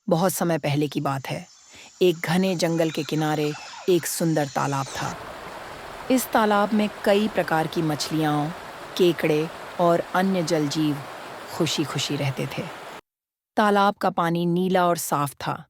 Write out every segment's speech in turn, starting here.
बहुत समय पहले की बात है। एक घने जंगल के किनारे एक सुंदर तालाब था। इस तालाब में कई प्रकार की मछलियाँ, केकड़े और अन्य जल जीव खुशी-खुशी रहते थे। तालाब का पानी नीला और साफ था,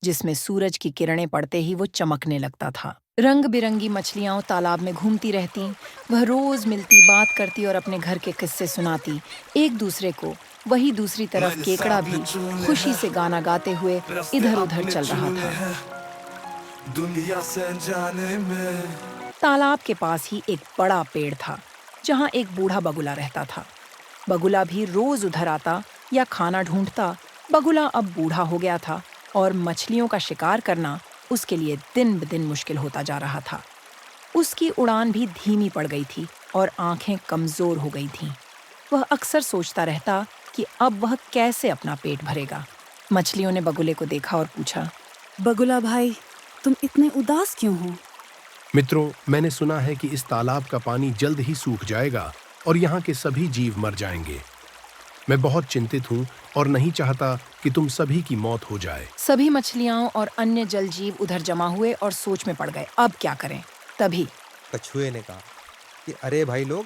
जिसमें सूरज की किरणें पड़ते ही वो चमकने लगता था। रंग-बिरंगी मछलियाँ तालाब में घूमती रहतीं, वह रोज मिलती, बात करती और अपने घर के किस्से सुनाती एक दूसरे को। वहीं दूसरी तरफ केकड़ा भी खुशी से गाना गाते हुए इधर-उधर चल रहा था। दुनिया से जाने में। तालाब के पास ही एक बड़ा पेड़ था, जहाँ एक बूढ़ा बगुला रहता था। बगुला भी रोज उधर आता या खाना ढूंढता। बगुला अब बूढ़ा हो गया था और मछलियों का शिकार करना उसके लिए दिन ब दिन मुश्किल होता जा रहा था। उसकी उड़ान भी धीमी पड़ गई थी और आंखें कमजोर हो गई थीं। वह अक्सर सोचता रहता कि अब वह कैसे अपना पेट भरेगा। मछलियों ने बगुले को देखा और पूछा, बगुला भाई, तुम इतने उदास क्यों हो? मित्रों, मैंने सुना है कि इस तालाब का पानी जल्द ही सूख जाएगा और यहाँ के सभी जीव मर जाएंगे। मैं बहुत चिंतित हूँ और नहीं चाहता कि तुम सभी की मौत हो जाए। सभी मछलियाँ और अन्य जल जीव उधर जमा हुए और सोच में पड़ गए, अब क्या करें। तभी कछुए ने कहा कि अरे भाई लोग,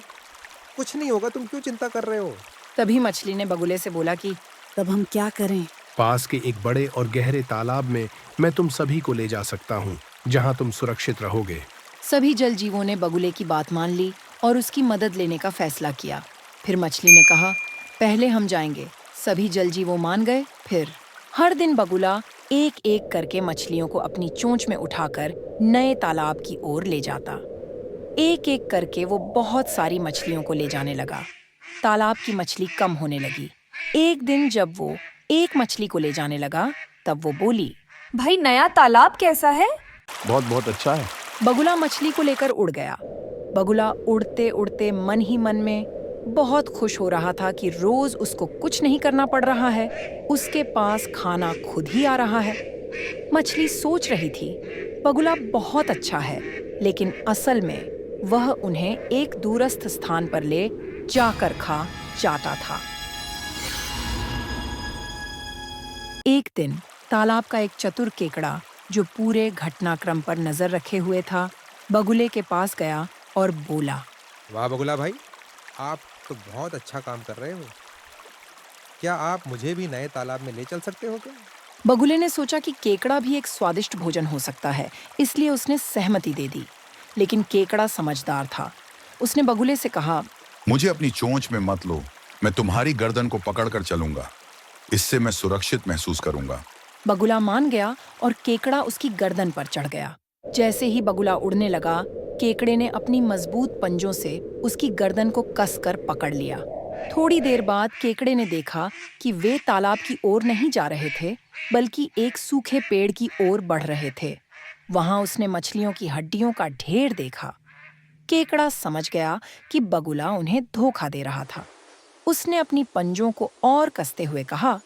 कुछ नहीं होगा, तुम क्यों चिंता कर रहे हो? तभी मछली ने बगुले से बोला कि तब हम क्या करें? पास के एक बड़े और गहरे तालाब में मैं तुम सभी को ले जा सकता हूँ, जहाँ तुम सुरक्षित रहोगे। सभी जल जीवों ने बगुले की बात मान ली और उसकी मदद लेने का फैसला किया। फिर मछली ने कहा, पहले हम जाएंगे। सभी जल जीवों मान गए। फिर हर दिन बगुला एक-एक करके मछलियों को अपनी चोंच में उठाकर नए तालाब की ओर ले जाता। एक-एक करके वो बहुत सारी मछलियों को ले जाने लगा। तालाब की मछली कम होने लगी। एक दिन जब वो एक मछली को ले जाने लगा, तब वो बोली, भाई, नया तालाब कैसा है? बहुत बहुत अच्छा है। बगुला मछली को लेकर उड़ गया। बगुला उड़ते उड़ते मन ही मन में बहुत खुश हो रहा था कि रोज उसको कुछ नहीं करना पड़ रहा है, उसके पास खाना खुद ही आ रहा है। मछली सोच रही थी, बगुला बहुत अच्छा है, लेकिन असल में वह उन्हें एक दूरस्थ स्थान पर ले जाकर खा जाता था। एक दिन तालाब का एक चतुर केकड़ा, जो पूरे घटनाक्रम पर नजर रखे हुए था, बगुले के पास गया और बोला, वाह बगुला भाई, आप तो बहुत अच्छा काम कर रहे हो। क्या आप मुझे भी नए तालाब में ले चल सकते हो क्या? बगुले ने सोचा कि केकड़ा भी एक स्वादिष्ट भोजन हो सकता है, इसलिए उसने सहमति दे दी। लेकिन केकड़ा समझदार था। उसने बगुले से कहा, मुझे अपनी चोंच में मत लो, मैं तुम्हारी गर्दन को पकड़कर चलूंगा। इससे मैं सुरक्षित महसूस करूंगा। बगुला मान गया और केकड़ा उसकी गर्दन पर चढ़ गया। जैसे ही बगुला उड़ने लगा, केकड़े ने अपनी मजबूत पंजों से उसकी गर्दन को कसकर पकड़ लिया। थोड़ी देर बाद केकड़े ने देखा कि वे तालाब की ओर नहीं जा रहे थे, बल्कि एक सूखे पेड़ की ओर बढ़ रहे थे। वहां उसने मछलियों की हड्डियों का ढेर देखा। केकड़ा समझ गया कि बगुला उन्हें धोखा दे रहा था। उसने अपनी पंजों को और कसते हुए कहा,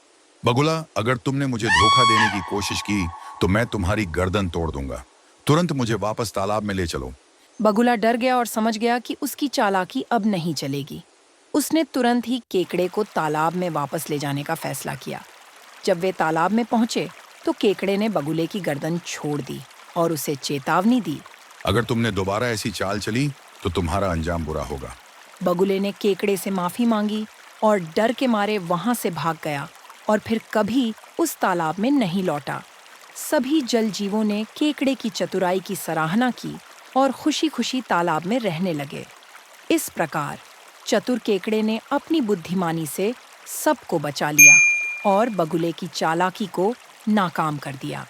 बगुला, अगर तुमने मुझे धोखा देने की कोशिश की तो मैं तुम्हारी गर्दन तोड़ दूंगा। तुरंत मुझे वापस तालाब में ले चलो। बगुला डर गया और समझ गया कि उसकी चालाकी अब नहीं चलेगी। उसने तुरंत ही केकड़े को तालाब में वापस ले जाने का फैसला किया। जब वे तालाब में पहुंचे तो केकड़े ने बगुले की गर्दन छोड़ दी और उसे चेतावनी दी, अगर तुमने दोबारा ऐसी चाल चली तो तुम्हारा अंजाम बुरा होगा। बगुले ने केकड़े से माफी मांगी और डर के मारे वहां से भाग गया और फिर कभी उस तालाब में नहीं लौटा। सभी जल जीवों ने केकड़े की चतुराई की सराहना की और खुशी-खुशी तालाब में रहने लगे। इस प्रकार चतुर केकड़े ने अपनी बुद्धिमानी से सबको बचा लिया और बगुले की चालाकी को नाकाम कर दिया।